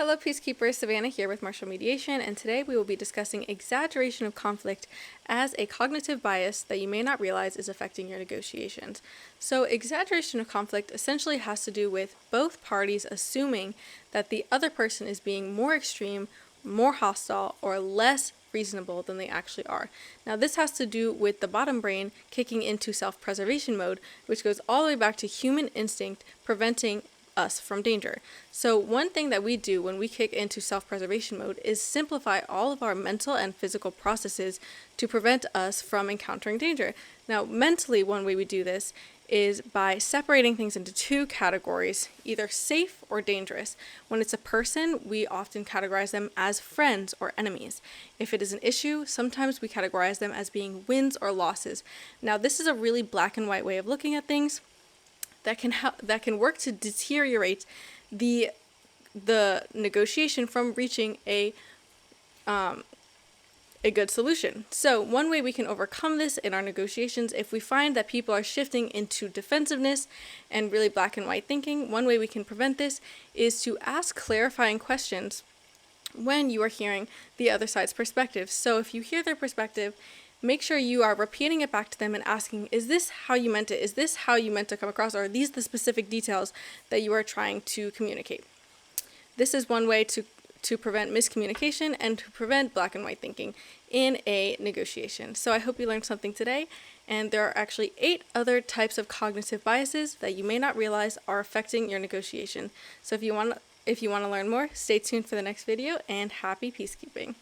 Hello Peacekeepers, Savannah here with Martial Mediation, and today we will be discussing exaggeration of conflict as a cognitive bias that you may not realize is affecting your negotiations. So exaggeration of conflict essentially has to do with both parties assuming that the other person is being more extreme, more hostile, or less reasonable than they actually are. Now this has to do with the bottom brain kicking into self-preservation mode, which goes all the way back to human instinct preventing us from danger. So one thing that we do when we kick into self-preservation mode is simplify all of our mental and physical processes to prevent us from encountering danger. Now mentally, one way we do this is by separating things into two categories, either safe or dangerous. When it's a person, we often categorize them as friends or enemies. If it is an issue, sometimes we categorize them as being wins or losses. Now this is a really black and white way of looking at things that can work to deteriorate the negotiation from reaching a good solution. So one way we can overcome this in our negotiations, if we find that people are shifting into defensiveness and really black and white thinking, one way we can prevent this is to ask clarifying questions when you are hearing the other side's perspective. So if you hear their perspective, make sure you are repeating it back to them and asking, is this how you meant it? Is this how you meant to come across? Or are these the specific details that you are trying to communicate? This is one way to prevent miscommunication and to prevent black and white thinking in a negotiation. So I hope you learned something today, and there are actually 8 other types of cognitive biases that you may not realize are affecting your negotiation. So if you want to learn more, stay tuned for the next video, and happy peacekeeping.